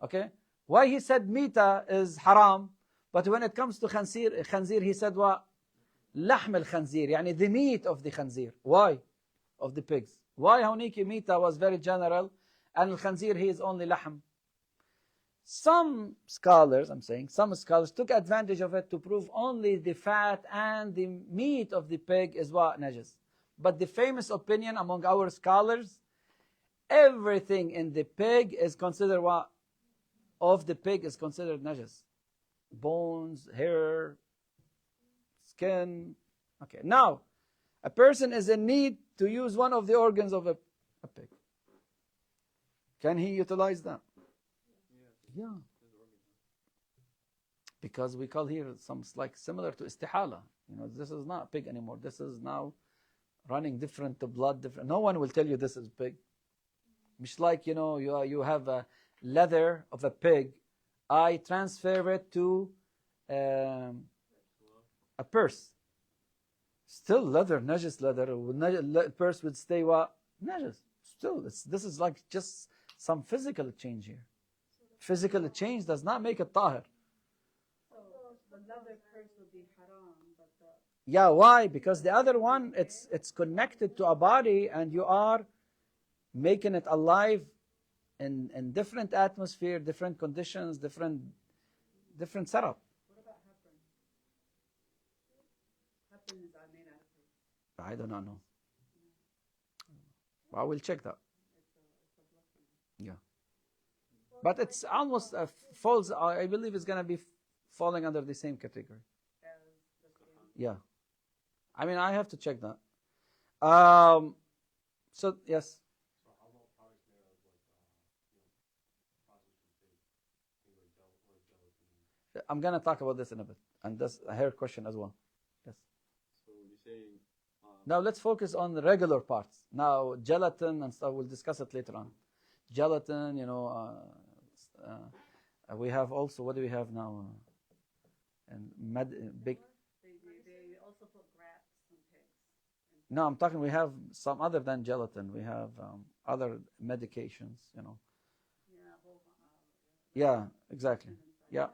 Okay? Why he said mita is haram, but when it comes to khanzir, he said what? Lahm al-khanzir, yani the meat of the khanzir. Why? Of the pigs. Why Hauniki mita was very general, and al-khanzir, he is only lahm. Some scholars, some scholars took advantage of it to prove only the fat and the meat of the pig is what? Najas. But the famous opinion among our scholars, everything in the pig is considered what? Of the pig is considered najas. Bones, hair, skin. Okay, now, a person is in need to use one of the organs of a pig. Can he utilize that? Yeah. Because we call here some like similar to istihala. This is not pig anymore. This is now running different blood, different. No one will tell you this is pig. It's like, you have a leather of a pig. I transfer it to a purse. Still leather, najas leather. Purse would stay what? Najas. Still, this is like just some physical change here. Physical change does not make it tahir. So the leather purse would be haram, but the Yeah, why? Because the other one, it's connected to a body, and you are making it alive in different atmosphere, different conditions, different setup. What about heparin? Heparin is made out of fruit. I do not know. I will check that. It's a blood. Yeah. But it's almost falls, I believe it's going to be falling under the same category. Yeah. I mean, I have to check that. So, yes. So how about products made out of processed from pig, things like gelatin? I'm going to talk about this in a bit. And that's a hair question as well. Yes. So you say Now let's focus on the regular parts. Now, gelatin and stuff, we'll discuss it later on. Gelatin, we have also, what do we have now? And big. They also put grapes in pigs. No, I'm talking, we have some other than gelatin. We have other medications, Yeah, Yeah, exactly. Yeah.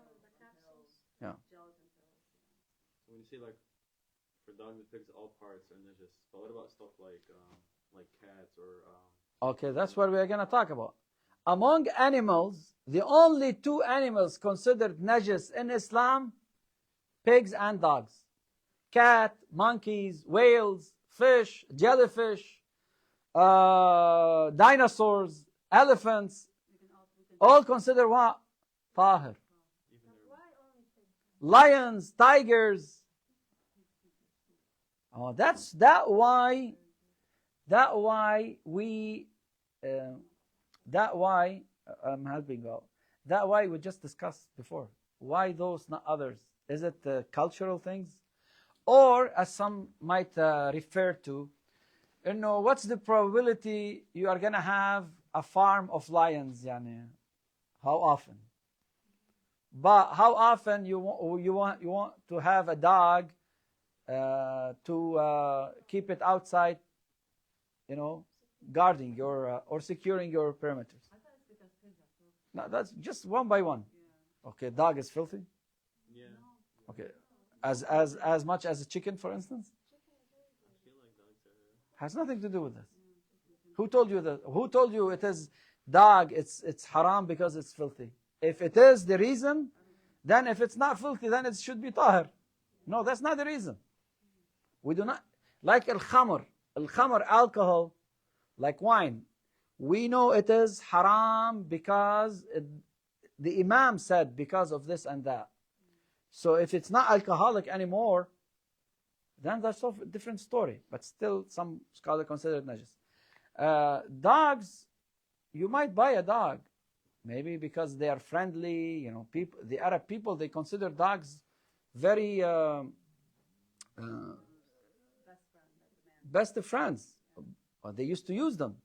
Yeah. Gelatin pills. when you say like for dogs and pigs, all parts are najis. But what about stuff like cats or Okay, that's what we're going to talk about. Among animals, the only two animals considered najis in Islam, pigs and dogs. Cat, monkeys, whales, fish, jellyfish, dinosaurs, elephants, all considered what? Tahir. Lions, tigers. Oh, that's why we I'm helping out. That why we just discussed before. Why those, not others? Is it cultural things, or as some might refer to, what's the probability you are gonna have a farm of lions? Yani, how often? But how often you want to have a dog to keep it outside, guarding your or securing your perimeters? I thought it's because pigs are filthy. No, that's just one by one. Yeah. Okay, dog is filthy. yeah? Okay, as much as a chicken, for instance, I feel like dogs are. has nothing to do with this. Who told you that? Who told you it is dog? It's haram because it's filthy. If it is the reason, then if it's not filthy, then it should be tahir. No, that's not the reason. We do not like al-khamr, alcohol, like wine. We know it is haram because the Imam said because of this and that. So if it's not alcoholic anymore, then that's a different story. But still, some scholars consider it najis. Dogs, you might buy a dog, maybe because they are friendly. People, the Arab people, they consider dogs very best of friends. Well, they used to use them,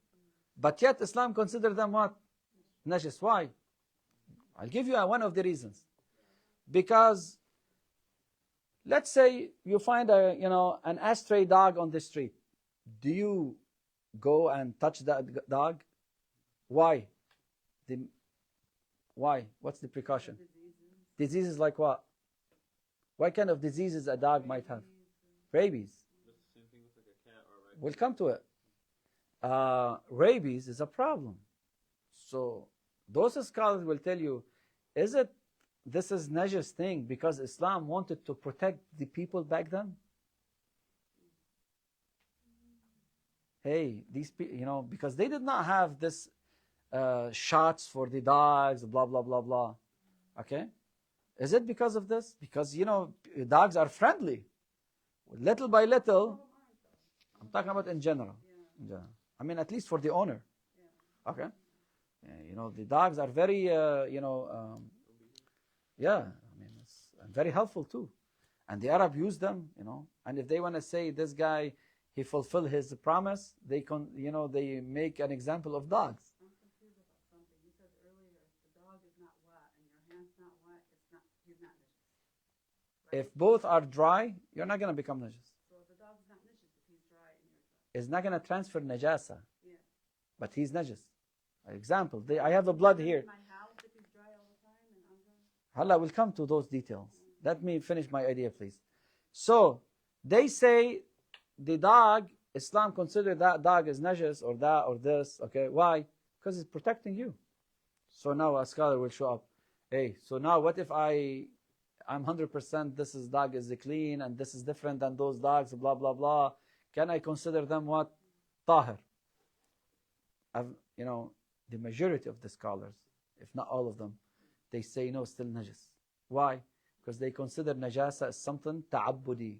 but yet Islam considered them what? Najis. Why? I'll give you one of the reasons. Because let's say you find an stray dog on the street. Do you go and touch that dog? Why? Why? What's the precaution? Diseases like what? What kind of diseases a dog might have? Rabies. That's the same thing with like a cat or a We'll come to it. Rabies is a problem. So those scholars will tell you, this is najis thing because Islam wanted to protect the people back then? Hey, these people, because they did not have this shots for the dogs, blah, blah, blah, blah. Okay? Is it because of this? Because, dogs are friendly. Little by little, I'm talking about in general. Yeah. I mean, at least for the owner. Okay? The dogs are very, it's very helpful too. And the Arab use them, and if they want to say this guy, he fulfilled his promise, they make an example of dogs. I'm confused about something. You said earlier, if the dog is not wet and your hand's not wet, he's not najis. Right? If both are dry, you're not going to become najis. So the dog's not najis if he's dry and you're dry. It's not going to transfer najasa, Yeah. but he's najis. Example, I have the blood here. My house if he's dry all the time and I'm dry. Allah will come to those details. Let me finish my idea, please. So, They say the dog, Islam consider that dog as najas or that or this. Okay, why? Because it's protecting you. So now a scholar will show up. Hey, so now what if I'm 100% this is dog is clean and this is different than those dogs, blah, blah, blah. Can I consider them what? Tahir. The majority of the scholars, if not all of them, they say no, still najas. Why? Because they consider najasa as something ta'abbudi.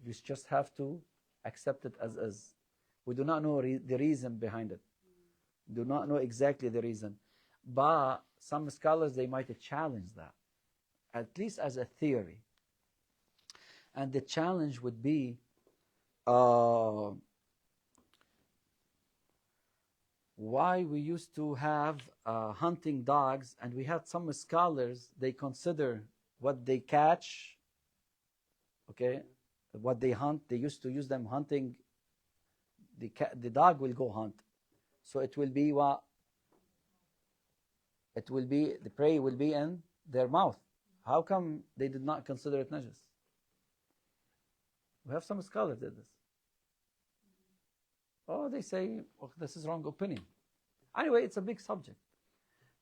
You just have to accept it as is. We do not know the reason behind it. Do not know exactly the reason. But some scholars, they might challenge that, at least as a theory. And the challenge would be why we used to have hunting dogs, and we had some scholars, they consider what they catch, okay, what they hunt, they used to use them hunting, the dog will go hunt. So it will be what? It will be, the prey will be in their mouth. How come they did not consider it najas? We have some scholars did this. Oh, they say, oh, this is wrong opinion. Anyway, it's a big subject.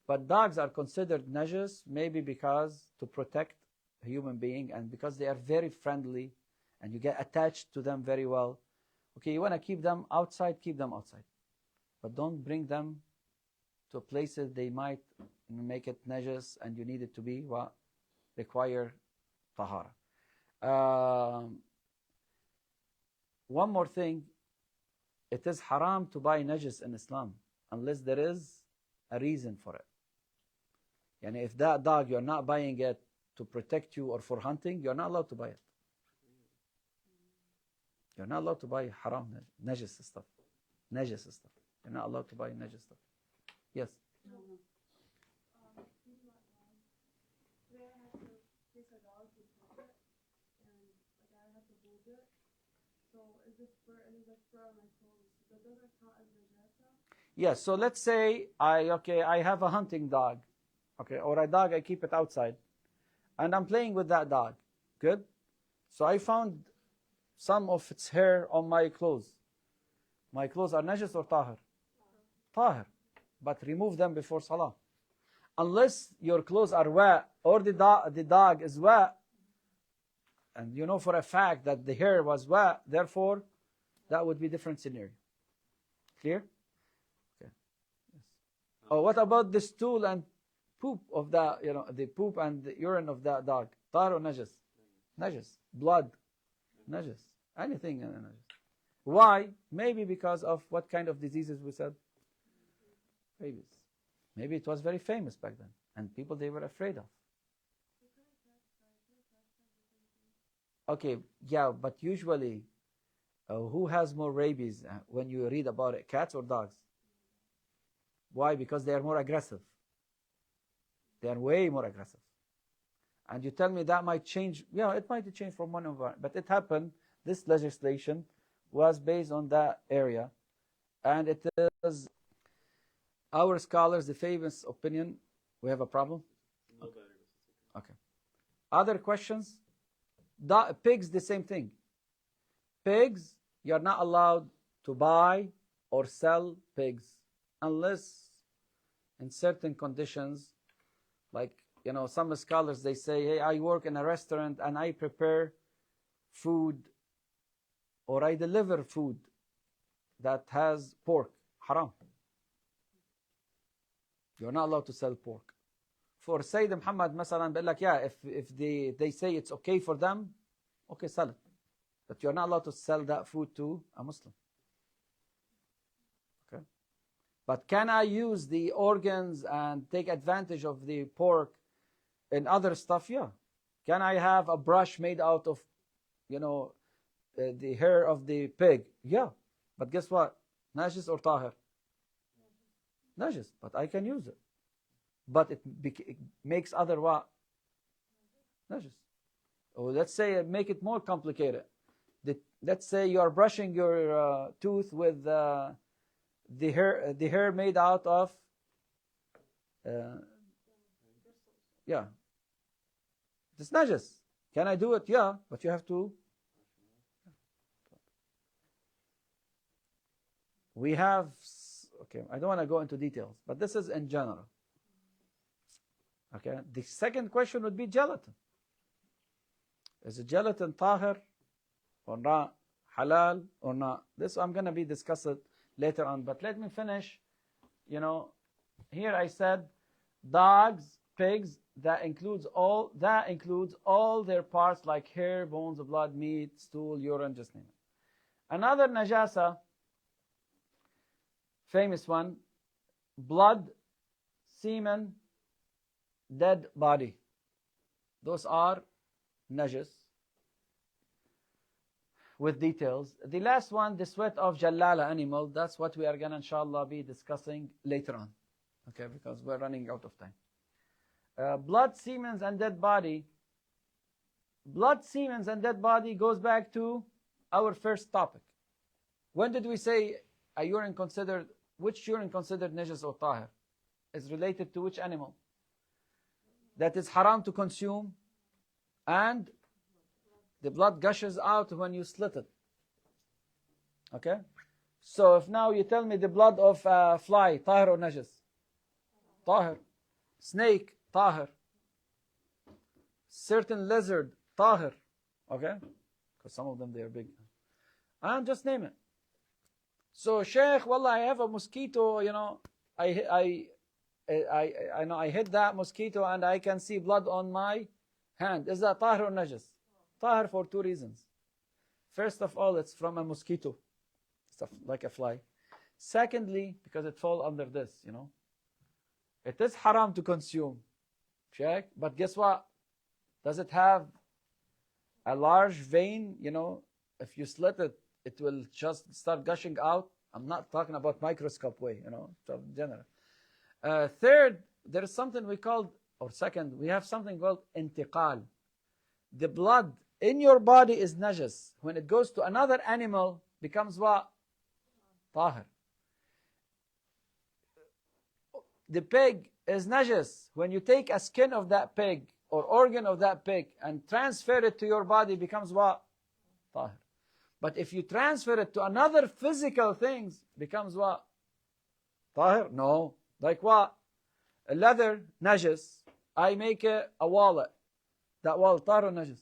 But dogs are considered najas maybe because to protect a human being and because they are very friendly and you get attached to them very well. Okay, you want to keep them outside, keep them outside. But don't bring them to places they might make it najas and you need it to be what? Require tahara. One more thing. It is haram to buy najas in Islam unless there is a reason for it. And if that dog, you're not buying it to protect you or for hunting, you're not allowed to buy it. You're not allowed to buy haram, najas stuff. Najas stuff. You're not allowed to buy najas stuff. Yes? Today I have to take a dog to pet it, and like I have to hold it. So is this fur and is this fur on my clothes? Does that count as najasa? Yes, so let's say I have a hunting dog, okay, or a dog, I keep it outside, and I'm playing with that dog. Good? So I found some of its hair on my clothes. My clothes are najas or tahir? Tahir. But remove them before salah. Unless your clothes are wet or the dog is wet, and you know for a fact that the hair was wet, therefore that would be a different scenario. Clear? Okay. Yes. Oh, what about the stool and poop of that, the poop and the urine of that dog? Tahir or najas? Najas. Blood. Najas. Anything najas. Why? Maybe because of what kind of diseases we said? Rabies. Maybe it was very famous back then, and people they were afraid of. Okay, yeah, but usually, who has more rabies when you read about it, cats or dogs? Why? Because they are more aggressive. They are way more aggressive. And you tell me that might change. Yeah, it might change from one environment, but it happened. This legislation was based on that area, and it is our scholars, the famous opinion. We have a problem? Okay. Other questions? Pigs, the same thing. Pigs, you're not allowed to buy or sell pigs unless in certain conditions, like, some scholars, they say, hey, I work in a restaurant and I prepare food or I deliver food that has pork, haram. You're not allowed to sell pork. For Sayyid Muhammad, مثلا, بيقول لك, yeah, if they say it's okay for them, okay, sell it. But you're not allowed to sell that food to a Muslim. Okay? But can I use the organs and take advantage of the pork and other stuff? Yeah. Can I have a brush made out of, the hair of the pig? Yeah. But guess what? Najis or tahir? Najis, but I can use it. But it makes other what? Najis. Or let's say, make it more complicated. Let's say you are brushing your tooth with the hair made out of, yeah. It's najis. Can I do it? Yeah, but you have to we have, okay, I don't want to go into details, but this is in general. Okay, the second question would be gelatin. Is a gelatin tahir or not? Halal or not? This I'm going to be discussing later on, but let me finish. Here I said dogs, pigs, that includes all their parts like hair, bones, blood, meat, stool, urine, just name it. Another najasa, famous one, blood, semen, dead body. Those are najas with details. The last one, the sweat of jallala animal, that's what we are going to inshallah be discussing later on. Okay, because we're running out of time. Blood, semen, and dead body. Blood, semen, and dead body goes back to our first topic. When did we say a urine considered, which urine considered najas or tahir? Is related to which animal? That is haram to consume, and the blood gushes out when you slit it. Okay? So if now you tell me the blood of a fly, tahir or najas? Tahir. Snake, tahir. Certain lizard, tahir. Okay? Because some of them, they are big. And just name it. So, Sheikh, wallah, I have a mosquito, I know I hit that mosquito and I can see blood on my hand. Is that tahir or najas? Tahir for two reasons. First of all, it's from a mosquito, stuff like a fly. Secondly, because it falls under this, It is haram to consume, Sheikh, but guess what? Does it have a large vein? If you slit it, it will just start gushing out. I'm not talking about microscope way, so general. Third, there is something we call, or second, we have something called intiqal. The blood in your body is najas. When it goes to another animal, becomes what? Tahir. The pig is najas. When you take a skin of that pig or organ of that pig and transfer it to your body, becomes what? Tahir. But if you transfer it to another physical things, becomes what? Tahir? No. Like what? A leather, najas. I make a wallet. That wallet, tahir or najas?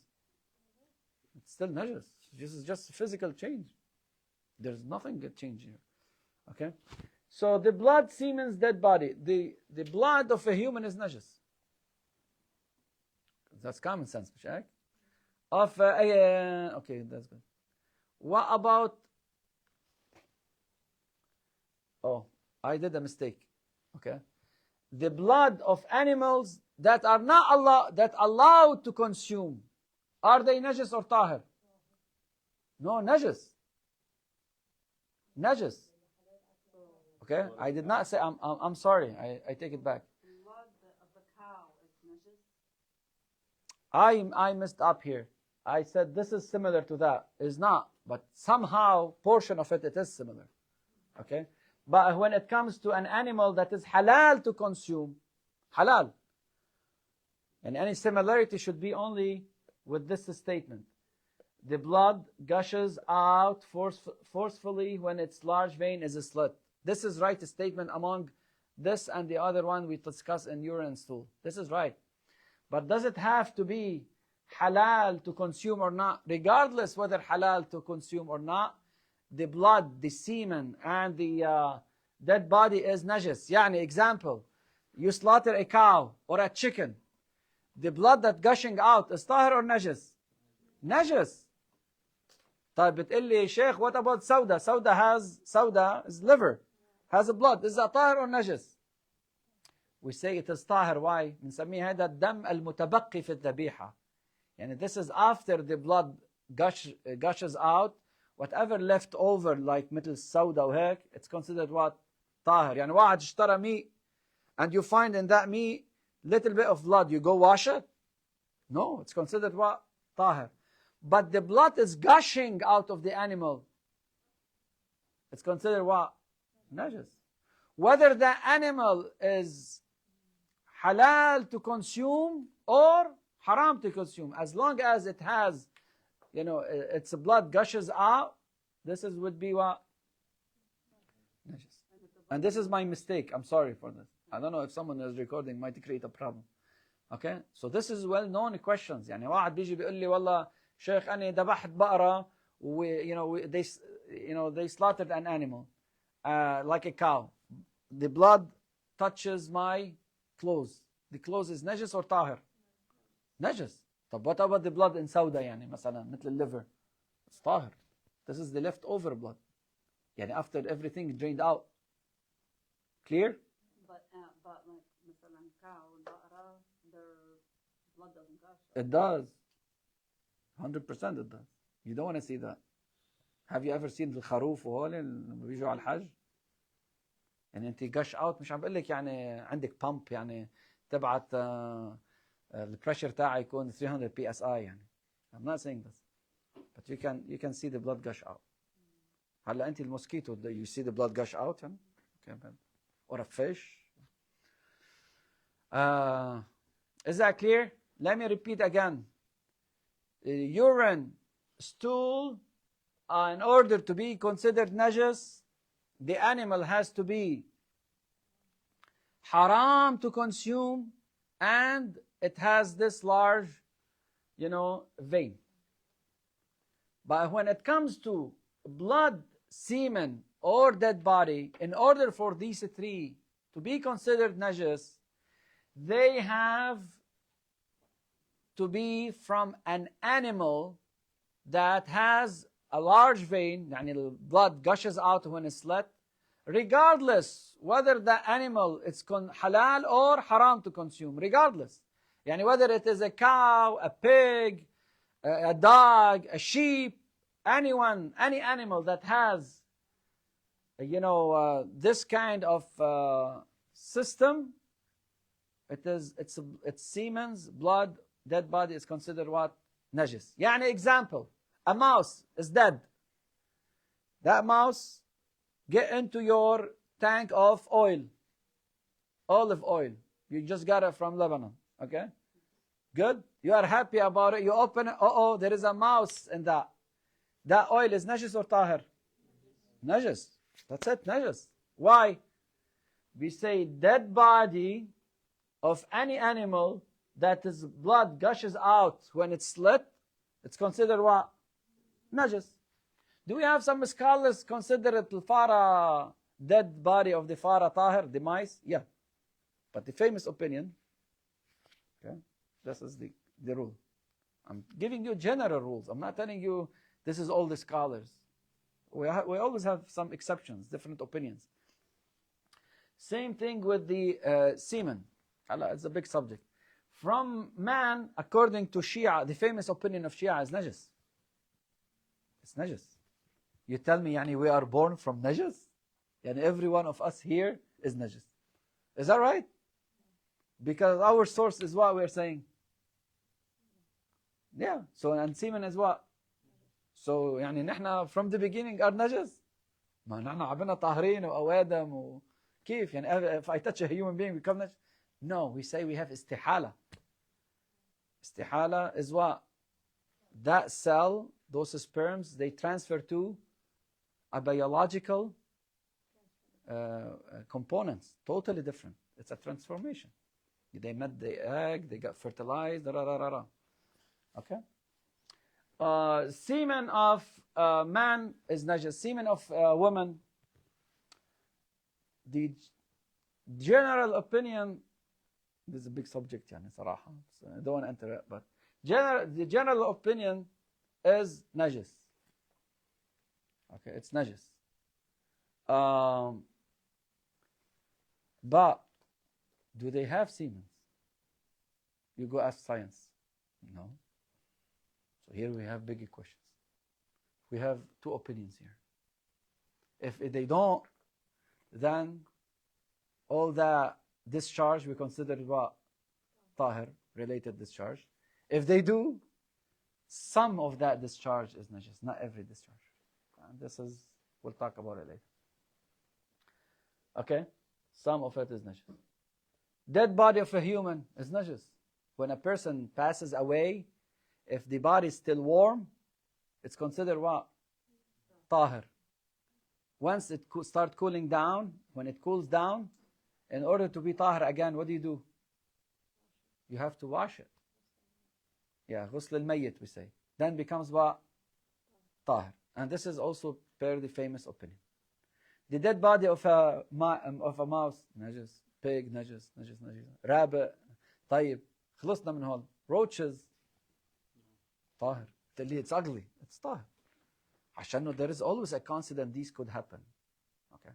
It's still najas. This is just physical change. There's nothing that change here. Okay? So the blood, semen's dead body. The blood of a human is najas. That's common sense, Sheikh. Okay, that's good. What about? Oh, I did a mistake. Okay, the blood of animals that are not allowed to consume, are they najas or tahir? No, najas. Najas. Okay, I did not say. I'm sorry. I take it back. Blood of the cow is najas. I messed up here. I said this is similar to that. It's not, but somehow portion of it is similar. Okay, but when it comes to an animal that is halal to consume, halal, and any similarity should be only with this statement: the blood gushes out forcefully when its large vein is slit. This is right statement among this and the other one we discussed in urine and stool. This is right. But does it have to be halal to consume or not? Regardless whether halal to consume or not, the blood, the semen, and the dead body is najas. Yani, example, you slaughter a cow or a chicken. The blood that gushing out is tahir or najas? Najas. طيب بتقول لي Sheikh, what about Sauda? Sauda is liver, has a blood. Is that tahir or najas? We say it is tahir. Why? بنسميه هذا الدم المتبقي في الذبيحة. يعني this is after the blood gushes out, whatever left over like مثل السودة وهيك, it's considered what? tahir. يعني واحد اشترى meat and you find in that meat little bit of blood, you go wash it? No, it's considered what? Tahir. But the blood is gushing out of the animal. It's considered what? Najas. Whether the animal is halal to consume or haram to consume, as long as it has, its blood gushes out, this would be what? najis. And this is my mistake. I'm sorry for this. I don't know if someone is recording might create a problem. Okay? So this is well-known questions. يعني واحد بيجي بيقول لي والله شيخ أنا ذبحت بقرة they slaughtered an animal like a cow. The blood touches my clothes. The clothes is najis or tahir? Najis. طب what about the blood in سودة يعني مثلا مثل liver? It's tahir. This is the leftover blood. يعني after everything drained out. Clear? But like مثلا cow البقرة, their blood doesn't gush. It does. 100% it does. You don't want to see that. Have you ever seen الخروف وهول اللي بيجوا على الحج؟ يعني انت gush out مش عم بقول لك يعني عندك pump يعني تبعت البريشر تاعها يكون 300 PSI يعني. I'm not saying this. But you can see the blood gush out. هلا انت المosquito you see the blood gush out يعني. Okay, or a fish. Is that clear? Let me repeat again. Urine, stool, in order to be considered najis, the animal has to be haram to consume and it has this large, vein. But when it comes to blood, semen, or dead body, in order for these three to be considered najis, they have to be from an animal that has a large vein, يعني the blood gushes out when it's slit, regardless whether the animal is halal or haram to consume, regardless. يعني whether it is a cow, a pig, a dog, a sheep, any animal that has, this kind of system, it's semen's, blood, dead body is considered what? Najis. يعني example, a mouse is dead. That mouse get into your tank of oil, olive oil. You just got it from Lebanon, okay? Good? You are happy about it. You open it, there is a mouse in that. That oil is najis or tahir? Najis. That's it, najis. Why? We say dead body of any animal that is blood gushes out when it's slit, it's considered what? Najis. Do we have some scholars consider it al-fara, dead body of the fara tahir, the mice? Yeah. But the famous opinion, okay, this is the rule. I'm giving you general rules. I'm not telling you this is all the scholars. We always have some exceptions, different opinions. Same thing with the semen. It's a big subject. From man, according to Shia, the famous opinion of Shia is najis. It's najis. You tell me, yani, we are born from najis? Yani every one of us here is najis. Is that right? Because our source is what we're saying. Yeah. So, and semen is what? So, يعني نحن from the beginning are najis. ما نحن عبنا طاهرين وأوادم وكيف يعني if I touch a human being we become najis? No, we say we have istihala. Istihala is what? That cell, those sperms, they transfer to a biological components, totally different. It's a transformation. They met the egg, they got fertilized, okay? Semen of man is najis. Semen of woman, the general opinion, this is a big subject, يعني صراحة. So I don't want to enter it, but the general opinion is najis. Okay, it's najis. But do they have semen? You go ask science. No. So here we have bigger questions. We have two opinions here. If they don't, then all the discharge we consider what? Tahir, related discharge. If they do, some of that discharge is najis, not every discharge. And this is, we'll talk about it later. Okay? Some of it is najis. Dead body of a human is najis. When a person passes away, if the body is still warm, it's considered what? Tahir. once it start cooling down, when it cools down, in order to be tahir again, what do? You have to wash it. Yeah, ghusl al-mayyit we say. Then becomes what? Tahir. And this is also per the famous opinion. The dead body of a mouse, najis. Pig, najis. Rabbit, طيب. خلصنا من هون. Roaches, tahir. It's ugly. It's tahir. عشان there is always a coincidence these could happen. Okay.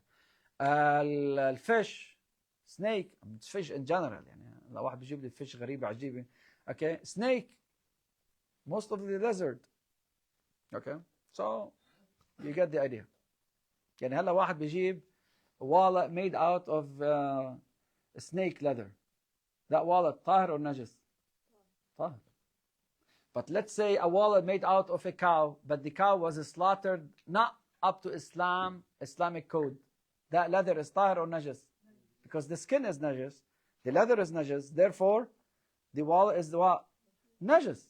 الفيش, snake, fish in general يعني لو واحد بيجيب لي fish غريبة عجيبة. Okay. Snake, most of the desert. Okay. So you get the idea. يعني هلا واحد بيجيب wallet made out of snake leather. That wallet طاهر or najis? طاهر. But let's say a wallet made out of a cow, but the cow was slaughtered not up to Islamic code. That leather is طاهر or najis? Because the skin is najis, the leather is najis, therefore the wallet is the what? Najis.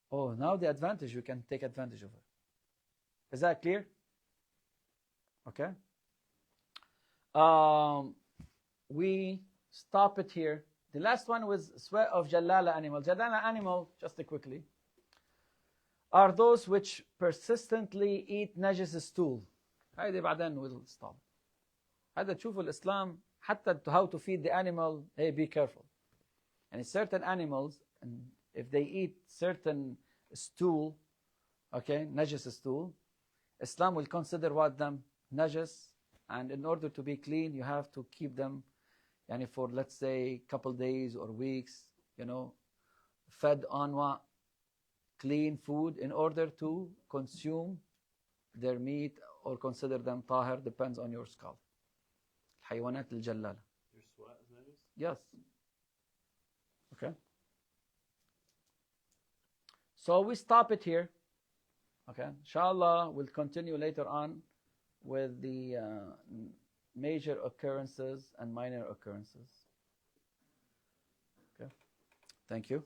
Oh, now the advantage, you can take advantage of it. Is that clear? Okay. We stop it here. The last one was sweat of Jalala animal. Jalala animal, just quickly, are those which persistently eat najis stool. هيدي بعدين we'll stop. هذا تشوفوا الإسلام حتى how to feed the animal. Hey, be careful. And certain animals, and if they eat certain stool, okay, najis stool, Islam will consider what them najis, and in order to be clean, you have to keep them, yani for let's say couple days or weeks, fed on what? Clean food in order to consume their meat or consider them tahir, depends on your skull. الحيوانات الجلالة. Your sweat is najis? Yes. Okay. So we stop it here. Okay. Inshallah, we'll continue later on with the major occurrences and minor occurrences. Okay. Thank you.